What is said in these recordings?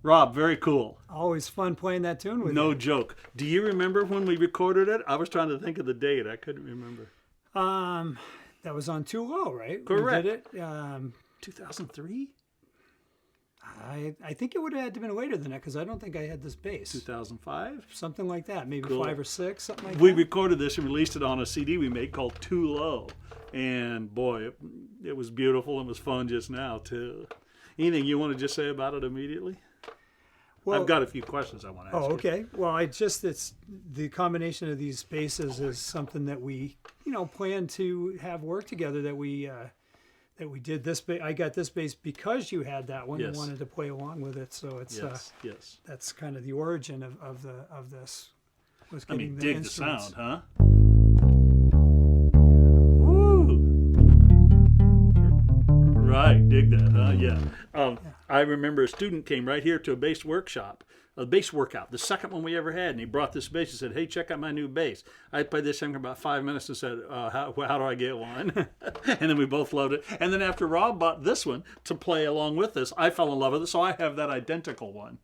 Rob, very cool. Always fun playing that tune with No you. joke. Do you remember when we recorded it? I was trying to think of the date. I couldn't remember. That was on Too Low, right? Correct. We did it. 2003? I think it would have had to been later than that because I don't think I had this bass. 2005? Something like that. Maybe Cool. 5 or 6, something like We that. recorded this and released it on a CD we made called Too Low. And boy, it was beautiful and was fun just now, too. Anything you want to just say about it immediately? Well, I've got a few questions I want to ask you. okay. Well, it's the combination of these basses is something that we, plan to have work together. That we did this. I got this bass because you had that one and Yes. wanted to play along with it. So it's Yes. that's kind of the origin of this. Was I getting mean, the dig the instruments. sound, huh? Woo! Right, dig that, huh? Yeah. I remember a student came right here to a bass workshop, a bass workout, the second one we ever had, and he brought this bass and said, "Hey, check out my new bass." I played this thing for about 5 minutes and said, how do I get one?" And then we both loved it. And then after Rob bought this one to play along with us, I fell in love with it, so I have that identical one.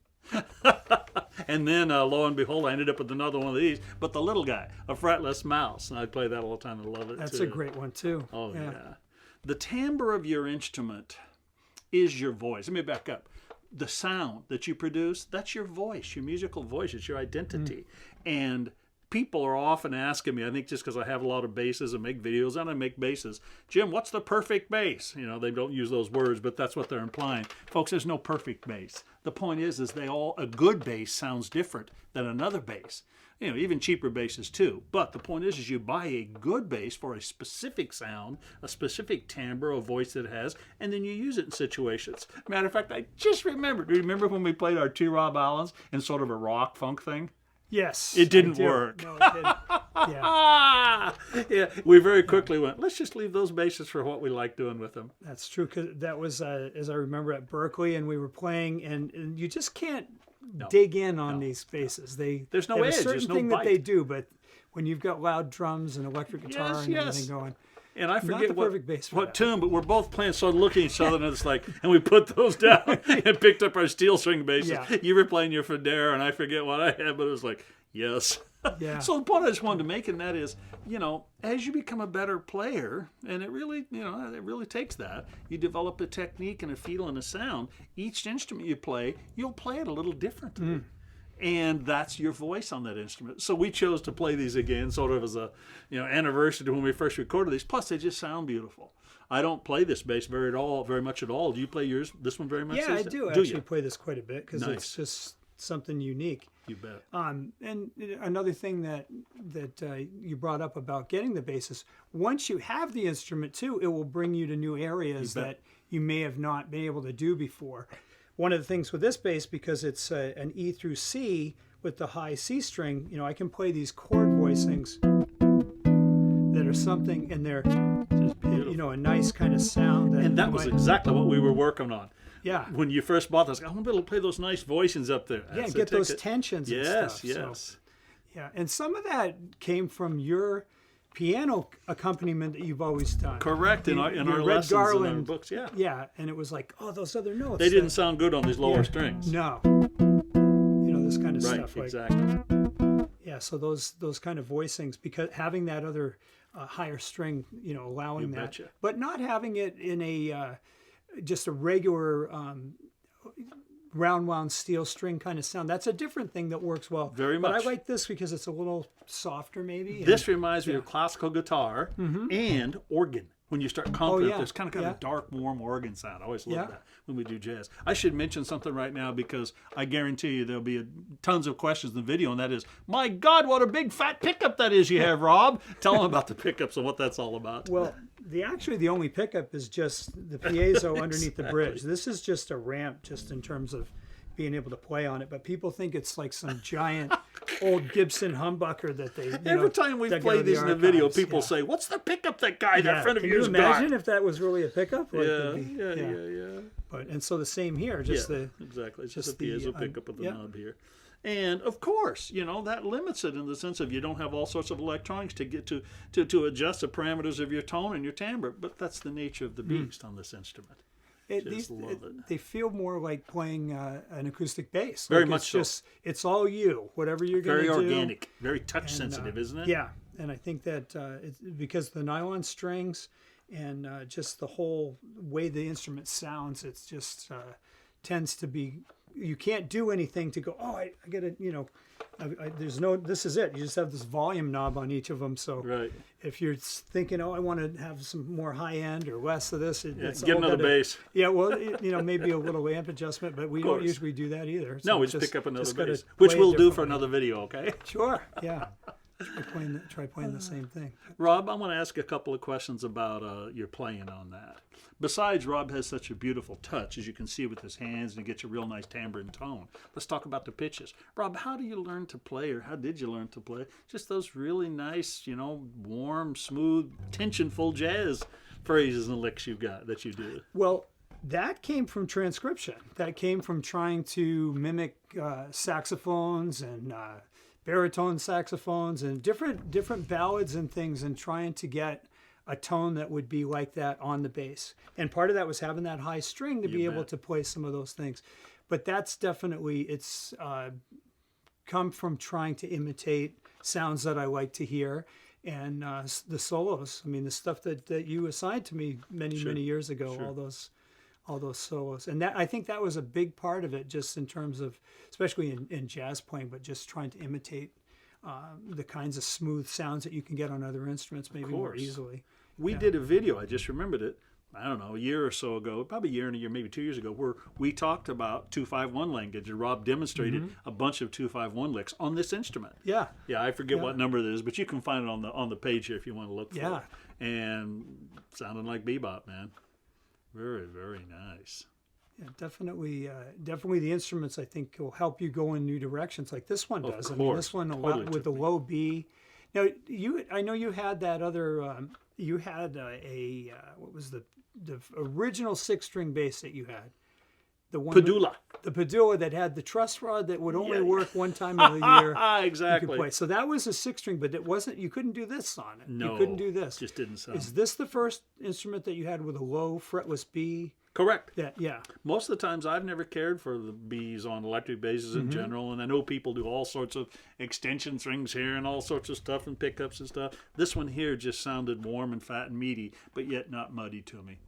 And then, lo and behold, I ended up with another one of these, but the little guy, a fretless mouse, and I play that all the time and love it That's too. a great one too. Oh, yeah. The timbre of your instrument is your voice. Let me back up. The sound that you produce, that's your voice, your musical voice. It's your identity. And people are often asking me, I think just because I have a lot of basses and make videos and I make basses, "Jim, what's the perfect bass?" They don't use those words, but that's what they're implying. Folks, there's no perfect bass. The point is a good bass sounds different than another bass. Even cheaper basses too. But the point is you buy a good bass for a specific sound, a specific timbre, a voice that it has, and then you use it in situations. Matter of fact, I just remembered. Do you remember when we played our two Rob Allens in sort of a rock funk thing? Yes. It didn't I do. work. No, it didn't. Yeah. Yeah, we very quickly went, let's just leave those basses for what we like doing with them. That's true, because that was, as I remember, at Berkeley, and we were playing, and you just can't dig in on these basses. There's no they have edge, a certain there's no thing bite. that they do, but when you've got loud drums and electric guitar Yes, and yes. everything going, And I not forget the perfect bass for what that. tune, but we're both playing, so looking at each other, and it's like, and we put those down and picked up our steel string basses. Yeah. You were playing your Federa, and I forget what I had, but it was like, yes. Yeah. So the point I just wanted to make in that is, as you become a better player, and it really takes that, you develop a technique and a feel and a sound. Each instrument you play, you'll play it a little differently. And that's your voice on that instrument. So we chose to play these again, sort of as a anniversary to when we first recorded these. Plus, they just sound beautiful. I don't play this bass very much at all. Do you play yours? This one very much? yeah, I Susan? do Do actually you? play this quite a bit because Nice. it's just something unique. You bet. And another thing that you brought up about getting the basses, once you have the instrument too, it will bring you to new areas You bet. that you may have not been able to do before. One of the things with this bass, because it's an E through C with the high C string, I can play these chord voicings that are something, and they're Just beautiful. a nice kind of sound. And that you was might- exactly what we were working on. Yeah. When you first bought this, I want to be able to play those nice voicings up there. Yeah, That's get the those ticket. tensions and Yes, stuff. yes. So, yeah, and some of that came from your piano accompaniment that you've always done. Correct. In our Your Red lessons and our Garland, books, yeah. Yeah, and it was like, oh, those other notes. They didn't sound good on these lower Yeah. strings. No. This kind of Right, stuff. Like, exactly. yeah, so those kind of voicings, because having that other higher string, allowing You that, betcha. but not having it in a just a regular round wound steel string kind of sound. That's a different thing that works well. Very But much. I like this because it's a little softer, maybe. This reminds me of classical guitar and organ. When you start comping, yeah. there's kind of Yeah. a dark, warm organ sound. I always love Yeah. that when we do jazz. I should mention something right now because I guarantee you there'll be tons of questions in the video, and that is, my God, what a big fat pickup that is you have, Rob. Tell them about the pickups and what that's all about. Well, the only pickup is just the piezo underneath the bridge. This is just a ramp, just in terms of being able to play on it. But people think it's like some giant old Gibson humbucker that they Every time we dug out play of these in the video, archives. people Yeah. say, "What's the pickup that guy that friend of Can yours you got?" imagine if that was really a pickup? Or it Yeah, could be- yeah. But and so the same here, just Yeah, the exactly. It's just a just the, piezo pickup of the yeah. knob here. And of course, that limits it in the sense of you don't have all sorts of electronics to get to adjust the parameters of your tone and your timbre. But that's the nature of the beast on this instrument. Just love it. They feel more like playing an acoustic bass. Very like much so. It's all you, whatever you're going to do. Very organic, very touch sensitive, isn't it? Yeah, and I think that it's because the nylon strings and just the whole way the instrument sounds, it's just tends to be. You can't do anything to go. Oh, I got to, there's no. This is it. You just have this volume knob on each of them. So right. If you're thinking, oh, I want to have some more high end or less of this, it's get another bass. Yeah, well, maybe a little amp adjustment, but we don't usually do that either. So no, we just pick up another bass, which we'll do for another video. Okay. Sure. Yeah. Try playing the same thing. Rob, I want to ask a couple of questions about your playing on that. Besides, Rob has such a beautiful touch, as you can see with his hands, and he gets a real nice timbre and tone. Let's talk about the pitches. Rob, how do you learn to play, or how did you learn to play just those really nice, warm, smooth, tensionful jazz phrases and licks that you do? Well, that came from transcription. That came from trying to mimic saxophones and baritone saxophones and different ballads and things, and trying to get a tone that would be like that on the bass. And part of that was having that high string to be able to play some of those things. But that's definitely, it's come from trying to imitate sounds that I like to hear. And the solos, I mean, the stuff that you assigned to me many years ago, all those solos. And that, I think that was a big part of it, just in terms of, especially in jazz playing, but just trying to imitate the kinds of smooth sounds that you can get on other instruments maybe more easily. We did a video, I just remembered it, I don't know, a year or so ago, probably a year and a year, maybe 2 years ago, where we talked about 2-5-1 language, and Rob demonstrated a bunch of 2-5-1 licks on this instrument. Yeah. Yeah, I forget what number it is, but you can find it on the page here if you want to look for it. And sounding like bebop, man. Very, very nice. Yeah, definitely the instruments, I think, will help you go in new directions like this one does. I mean, this one with the low B. Now, I know you had that other, you had what was the original 6-string bass that you had? The one Padula. The Padula that had the truss rod that would only work one time of the year. Exactly. You could play. So that was a 6-string, but you couldn't do this on it. No. You couldn't do this. Just didn't sound. Is this the first instrument that you had with a low fretless B? Correct. Yeah. Most of the times I've never cared for the Bs on electric basses in general, and I know people do all sorts of extension strings here and all sorts of stuff and pickups and stuff. This one here just sounded warm and fat and meaty, but yet not muddy to me.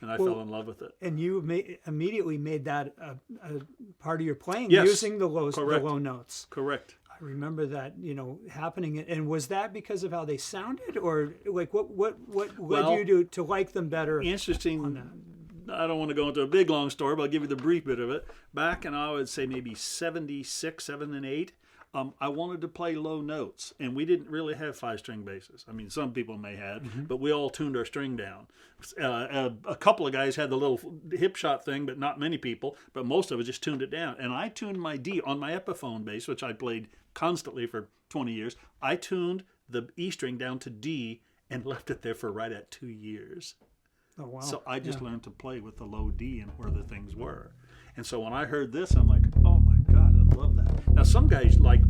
And I fell in love with it. And you immediately made that a part of your playing, using the low notes. Correct. I remember that, happening. And was that because of how they sounded, or like what led you to like them better? Interesting. I don't want to go into a big long story, but I'll give you the brief bit of it. Back in, I would say, maybe 76, 7, and 8, I wanted to play low notes, and we didn't really have 5-string basses. I mean, some people may have, but we all tuned our string down. A couple of guys had the little hip shot thing, but not many people, but most of us just tuned it down. And I tuned my D on my Epiphone bass, which I played constantly for 20 years. I tuned the E string down to D and left it there for right at 2 years. Oh, wow. So I just learned to play with the low D and where the things were. And so when I heard this, I'm like, oh my God, I love that. Now, some guys like,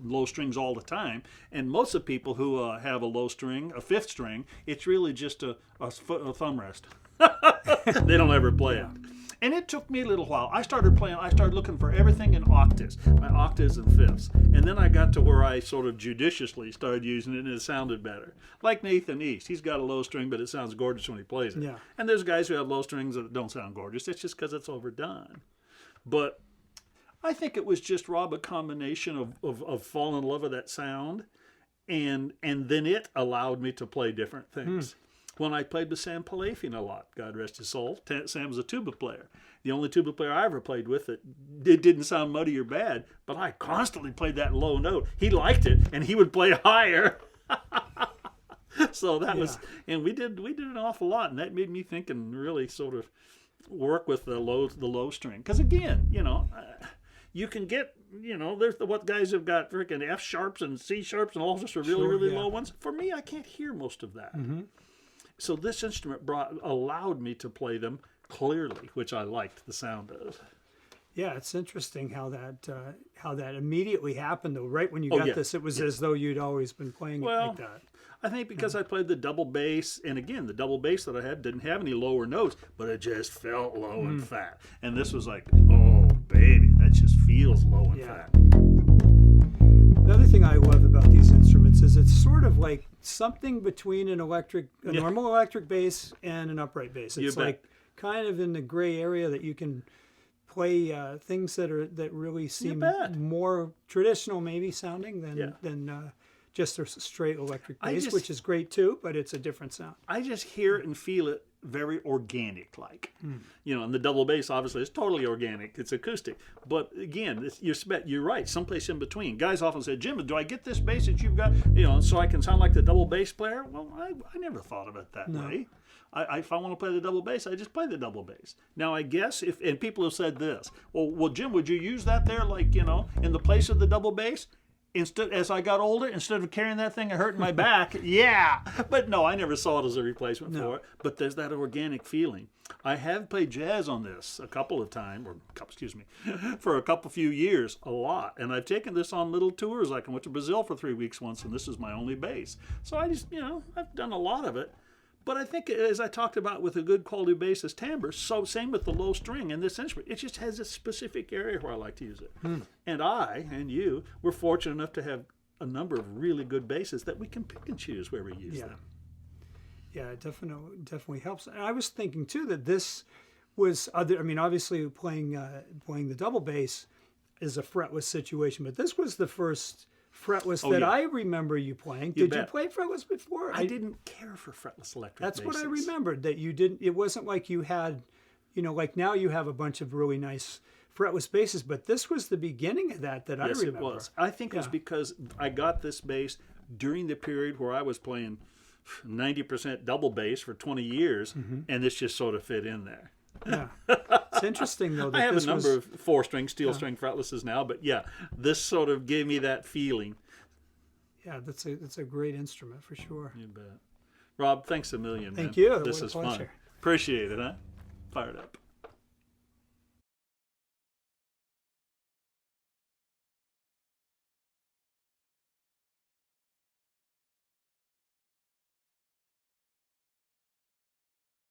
low strings all the time. And most of the people who have a low string, a 5th string, it's really just a thumb rest. They don't ever play it. And it took me a little while. I started looking for everything in octaves, my octaves and fifths. And then I got to where I sort of judiciously started using it, and it sounded better. Like Nathan East. He's got a low string, but it sounds gorgeous when he plays it. Yeah. And there's guys who have low strings that don't sound gorgeous. It's just because it's overdone. But I think it was just, Rob, a combination of falling in love with that sound, and then it allowed me to play different things. When I played with Sam Palafian a lot, God rest his soul, Sam was a tuba player. The only tuba player I ever played with it didn't sound muddy or bad, but I constantly played that low note. He liked it, and he would play higher. So that was, and we did an awful lot, and that made me think and really sort of work with the low string. Because again, you can get, there's what guys have got freaking F sharps and C sharps and all sorts of really low ones. For me, I can't hear most of that. So this instrument allowed me to play them clearly, which I liked the sound of. Yeah, it's interesting how that immediately happened though. Right when you Oh, got yeah. this, it was as though you'd always been playing it Well, like that. I think because I played the double bass, and again, the double bass that I had didn't have any lower notes, but it just felt low and fat. And this was like, oh, baby, that just feels low and Yeah. fat. The other thing I love about these instruments is it's sort of like something between a normal electric bass and an upright bass. You It's bet. like kind of in the gray area that you can play things that really seem bet. more traditional maybe sounding Yeah. than just a straight electric I bass, just- which is great too, but it's a different sound. I just hear it and feel it very organic like. You know, and the double bass obviously is totally organic. It's acoustic. But again, you're right, someplace in between. Guys often say, Jim, do I get this bass that you've got, so I can sound like the double bass player? Well, I never thought of it that way. If I want to play the double bass, I just play the double bass. Now, I guess and people have said this, well, Jim, would you use that there, like, in the place of the double bass? As I got older, instead of carrying that thing and hurting my back, yeah. But no, I never saw it as a replacement for it. But there's that organic feeling. I have played jazz on this a couple of times, for a few years, a lot. And I've taken this on little tours. Like I went to Brazil for 3 weeks once, and this is my only bass. So I just, I've done a lot of it. But I think, as I talked about with a good quality bassist timbre, so same with the low string and this instrument. It just has a specific area where I like to use it. And I and you were fortunate enough to have a number of really good basses that we can pick and choose where we use them. Yeah, it definitely helps. And I was thinking too that this was obviously playing the double bass is a fretless situation, but this was the first fretless that I remember you playing. Did you play fretless before? I didn't care for fretless electric That's basses. what I remembered, that you didn't. It wasn't like you had, like now you have a bunch of really nice fretless basses, but this was the beginning of that I remember. Yes, it was. I think it was because I got this bass during the period where I was playing 90% double bass for 20 years, and this just sort of fit in there. Yeah, it's interesting though. That I have a number of 4-string, steel string fretlesses now, but yeah, this sort of gave me that feeling. Yeah, that's a great instrument for sure. You bet. Rob, thanks a million. Thank man. you. This What a is fun. pleasure. Appreciate it, huh? Fired up.